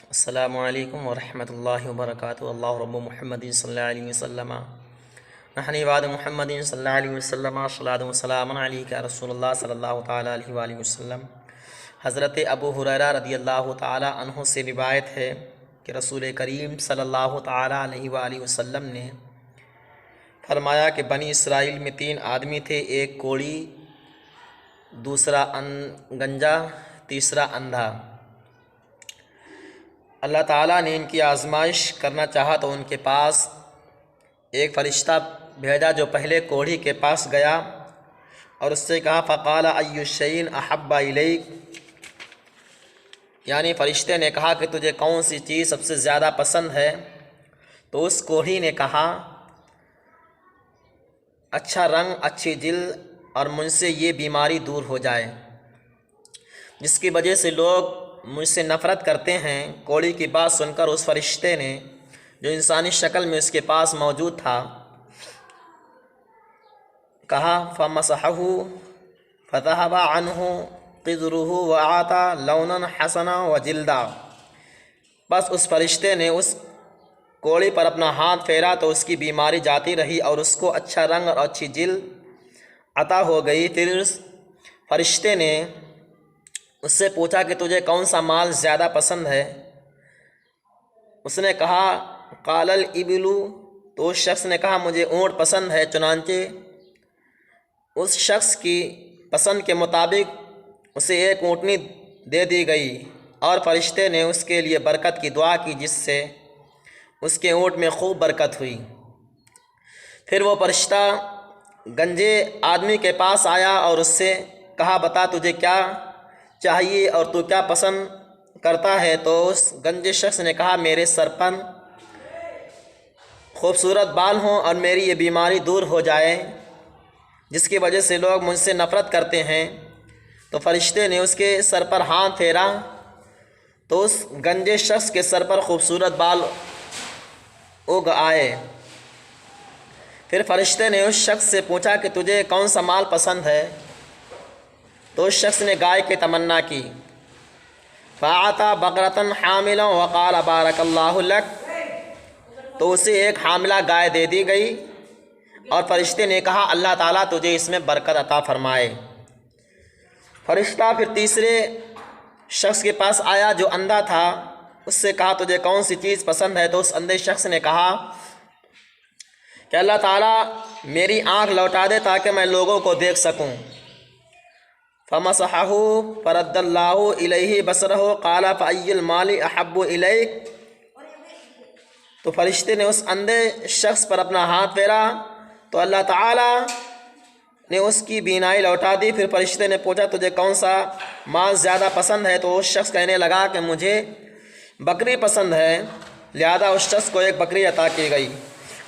السلام علیکم ورحمۃ اللہ وبرکاتہ۔ اللہ رب محمد صلی اللہ علیہ وسلم نحن بعد محمد صلی اللہ علیہ وسلم صلاۃ و سلام علیک یا رسول اللہ صلی اللہ تعالیٰ علیہ وآلہ وسلم۔ حضرت ابو ہریرہ رضی اللہ تعالیٰ عنہ سے روایت ہے کہ رسول کریم صلی اللہ تعالیٰ علیہ وآلہ وسلم نے فرمایا کہ بنی اسرائیل میں 3 آدمی تھے، ایک کوڑی، دوسرا گنجا، تیسرا اندھا۔ اللہ تعالیٰ نے ان کی آزمائش کرنا چاہا تو ان کے پاس ایک فرشتہ بھیجا جو پہلے کوڑھی کے پاس گیا اور اس سے کہا فقال ای الشیء احب الیک، یعنی فرشتے نے کہا کہ تجھے کون سی چیز سب سے زیادہ پسند ہے؟ تو اس کوڑھی نے کہا اچھا رنگ، اچھی جلد اور مجھ سے یہ بیماری دور ہو جائے جس کی وجہ سے لوگ مجھ سے نفرت کرتے ہیں۔ کوڑھی کی بات سن کر اس فرشتے نے جو انسانی شکل میں اس کے پاس موجود تھا کہا فمسحہ فذهب عنہ قذرہ وأعطى لونا حسنا وجلدا، بس اس فرشتے نے اس کوڑھی پر اپنا ہاتھ پھیرا تو اس کی بیماری جاتی رہی اور اس کو اچھا رنگ اور اچھی جلد عطا ہو گئی۔ پھر اس فرشتے نے اس سے پوچھا کہ تجھے کون سا مال زیادہ پسند ہے؟ اس نے کہا قال الابل، تو اس شخص نے کہا مجھے اونٹ پسند ہے۔ چنانچہ اس شخص کی پسند کے مطابق اسے ایک اونٹنی دے دی گئی اور فرشتے نے اس کے لیے برکت کی دعا کی جس سے اس کے اونٹ میں خوب برکت ہوئی۔ پھر وہ فرشتہ گنجے آدمی کے پاس آیا اور اس سے کہا بتا تجھے کیا چاہیے اور تو کیا پسند کرتا ہے؟ تو اس گنجے شخص نے کہا میرے سر پر خوبصورت بال ہوں اور میری یہ بیماری دور ہو جائے جس کی وجہ سے لوگ مجھ سے نفرت کرتے ہیں۔ تو فرشتے نے اس کے سر پر ہاتھ پھیرا تو اس گنجے شخص کے سر پر خوبصورت بال اگ آئے۔ پھر فرشتے نے اس شخص سے پوچھا کہ تجھے کون سا مال پسند ہے؟ تو اس شخص نے گائے کی تمنا کی۔ فَأَعْطَى بَقْرَةً حَامِلًا وَقَالَ بَارَكَ اللَّهُ لَكَ، تو اسے ایک حاملہ گائے دے دی گئی اور فرشتے نے کہا اللہ تعالیٰ تجھے اس میں برکت عطا فرمائے۔ فرشتہ پھر تیسرے شخص کے پاس آیا جو اندھا تھا، اس سے کہا تجھے کون سی چیز پسند ہے؟ تو اس اندھے شخص نے کہا کہ اللہ تعالیٰ میری آنکھ لوٹا دے تاکہ میں لوگوں کو دیکھ سکوں۔ فمسحہ فرد اللہ الیہ بصرہ قال فأی المال احب الیک، تو فرشتے نے اس اندھے شخص پر اپنا ہاتھ پھیرا تو اللہ تعالیٰ نے اس کی بینائی لوٹا دی۔ پھر فرشتے نے پوچھا تجھے کون سا مال زیادہ پسند ہے؟ تو اس شخص کہنے لگا کہ مجھے بکری پسند ہے، لہذا اس شخص کو ایک بکری عطا کی گئی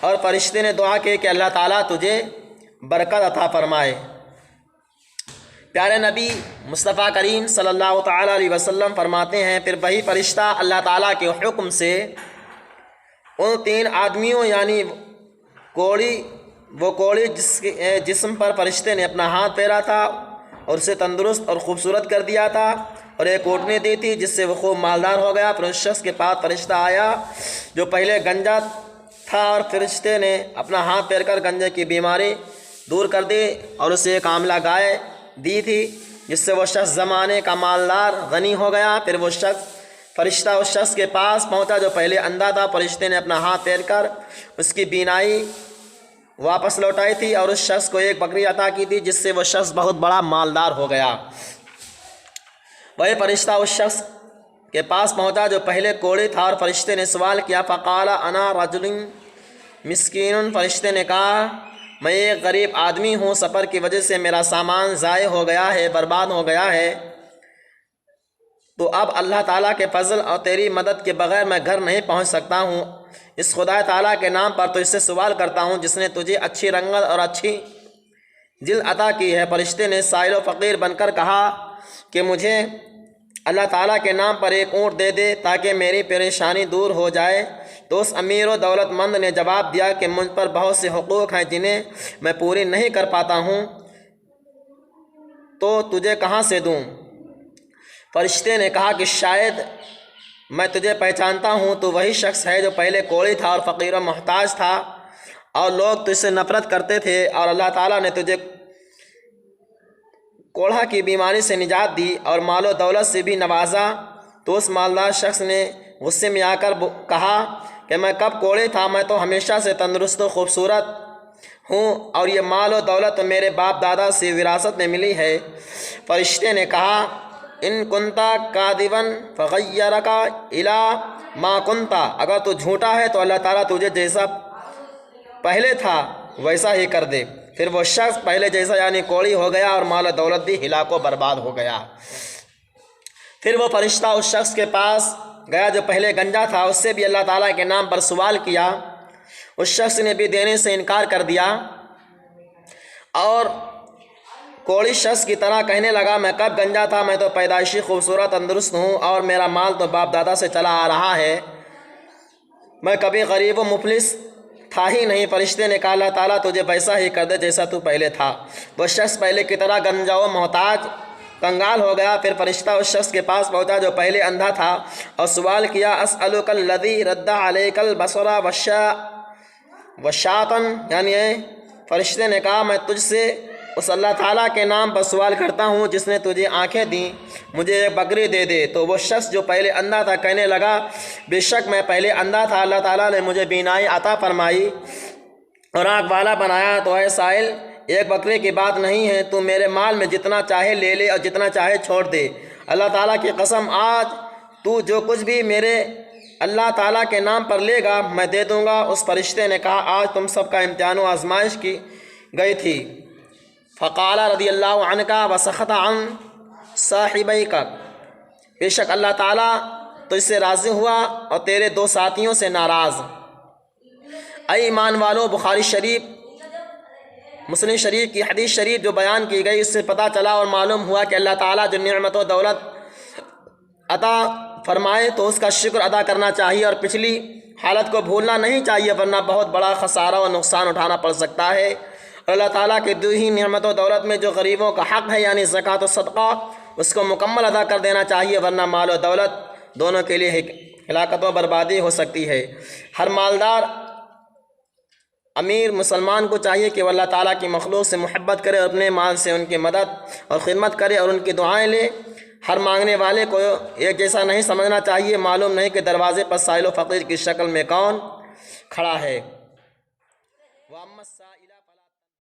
اور فرشتے نے دعا کی کہ اللہ تعالیٰ تجھے برکت عطا فرمائے۔ پیارے نبی مصطفیٰ کریم صلی اللہ تعالیٰ علیہ وسلم فرماتے ہیں پھر وہی فرشتہ اللہ تعالیٰ کے حکم سے ان 3 آدمیوں یعنی وہ کوڑی جس کے جسم پر فرشتے نے اپنا ہاتھ پھیرا تھا اور اسے تندرست اور خوبصورت کر دیا تھا اور ایک اونٹنی دی تھی جس سے وہ خوب مالدار ہو گیا۔ پھر اس شخص کے پاس فرشتہ آیا جو پہلے گنجا تھا اور فرشتے نے اپنا ہاتھ پھیر کر گنجے کی بیماری دور کر دی اور اسے ایک حاملہ گائے دی تھی جس سے وہ شخص زمانے کا مالدار غنی ہو گیا۔ پھر وہ فرشتہ اس شخص کے پاس پہنچا جو پہلے اندھا تھا، فرشتے نے اپنا ہاتھ پھیر کر اس کی بینائی واپس لوٹائی تھی اور اس شخص کو ایک بکری عطا کی تھی جس سے وہ شخص بہت بڑا مالدار ہو گیا۔ وہی فرشتہ اس شخص کے پاس پہنچا جو پہلے کوڑی تھا اور فرشتے نے سوال کیا فقال انا رجل مسکین، فرشتے نے کہا میں ایک غریب آدمی ہوں، سفر کی وجہ سے میرا سامان ضائع ہو گیا ہے، برباد ہو گیا ہے، تو اب اللہ تعالیٰ کے فضل اور تیری مدد کے بغیر میں گھر نہیں پہنچ سکتا ہوں۔ اس خدا تعالیٰ کے نام پر تو اس سے سوال کرتا ہوں جس نے تجھے اچھی رنگت اور اچھی جلد عطا کی ہے۔ فرشتے نے سائل و فقیر بن کر کہا کہ مجھے اللہ تعالیٰ کے نام پر ایک اونٹ دے دے تاکہ میری پریشانی دور ہو جائے۔ تو اس امیر و دولت مند نے جواب دیا کہ مجھ پر بہت سے حقوق ہیں جنہیں میں پوری نہیں کر پاتا ہوں، تو تجھے کہاں سے دوں؟ فرشتے نے کہا کہ شاید میں تجھے پہچانتا ہوں، تو وہی شخص ہے جو پہلے کوڑی تھا اور فقیر و محتاج تھا، اور لوگ تجھ سے نفرت کرتے تھے، اور اللہ تعالیٰ نے تجھے کوڑھا کی بیماری سے نجات دی اور مال و دولت سے بھی نوازا۔ تو اس مالدار شخص نے غصے میں آ کر کہا کہ میں کب کوڑے تھا، میں تو ہمیشہ سے تندرست و خوبصورت ہوں، اور یہ مال و دولت میرے باپ دادا سے وراثت میں ملی ہے۔ فرشتے نے کہا ان کنتا کاذبا فغیرک الی ما کنتا، اگر تو جھوٹا ہے تو اللہ تعالیٰ تجھے جیسا پہلے تھا ویسا ہی کر دے۔ پھر وہ شخص پہلے جیسا یعنی کوڑی ہو گیا اور مال و دولت بھی ہلاک و برباد ہو گیا۔ پھر وہ فرشتہ اس شخص کے پاس گیا جو پہلے گنجا تھا، اس سے بھی اللہ تعالیٰ کے نام پر سوال کیا۔ اس شخص نے بھی دینے سے انکار کر دیا اور کوڑی شخص کی طرح کہنے لگا میں کب گنجا تھا، میں تو پیدائشی خوبصورت تندرست ہوں، اور میرا مال تو باپ دادا سے چلا آ رہا ہے، میں کبھی غریب و مفلس تھا ہی نہیں۔ فرشتے نے کہا اللہ تعالیٰ تجھے ویسا ہی کر دے جیسا تو پہلے تھا۔ وہ شخص پہلے کی طرح گنجا و محتاج کنگال ہو گیا۔ پھر فرشتہ اس شخص کے پاس پہنچا جو پہلے اندھا تھا اور سوال کیا اسألک الذی رد علیک البصر وشاطن، یعنی فرشتے نے کہا میں تجھ سے اس اللہ تعالیٰ کے نام پر سوال کرتا ہوں جس نے تجھے آنکھیں دیں، مجھے ایک بکری دے دے۔ تو وہ شخص جو پہلے اندھا تھا کہنے لگا بے شک میں پہلے اندھا تھا، اللہ تعالیٰ نے مجھے بینائی عطا فرمائی اور آنکھ والا بنایا، تو اے سائل ایک بکرے کی بات نہیں ہے، تو میرے مال میں جتنا چاہے لے لے اور جتنا چاہے چھوڑ دے، اللہ تعالیٰ کی قسم آج تو جو کچھ بھی میرے اللہ تعالیٰ کے نام پر لے گا میں دے دوں گا۔ اس فرشتے نے کہا آج تم سب کا امتحان و آزمائش کی گئی تھی۔ فقال رضی اللہ عنہ وسخط عن صاحبیک، بے شک اللہ تعالیٰ تجھ سے راضی ہوا اور تیرے دو ساتھیوں سے ناراض۔ اے ایمان والو، بخاری شریف مسلم شریف کی حدیث شریف جو بیان کی گئی اس سے پتہ چلا اور معلوم ہوا کہ اللہ تعالیٰ جو نعمت و دولت عطا فرمائے تو اس کا شکر ادا کرنا چاہیے اور پچھلی حالت کو بھولنا نہیں چاہیے، ورنہ بہت بڑا خسارہ و نقصان اٹھانا پڑ سکتا ہے۔ اور اللہ تعالیٰ کی دی ہوئی نعمت و دولت میں جو غریبوں کا حق ہے یعنی زکوٰۃ و صدقہ اس کو مکمل ادا کر دینا چاہیے، ورنہ مال و دولت دونوں کے لیے ہلاکت و بربادی ہو سکتی ہے۔ ہر مالدار امیر مسلمان کو چاہیے کہ وہ اللہ تعالیٰ کی مخلوق سے محبت کرے اور اپنے مال سے ان کی مدد اور خدمت کرے اور ان کی دعائیں لے۔ ہر مانگنے والے کو ایک جیسا نہیں سمجھنا چاہیے، معلوم نہیں کہ دروازے پر سائل و فقیر کی شکل میں کون کھڑا ہے۔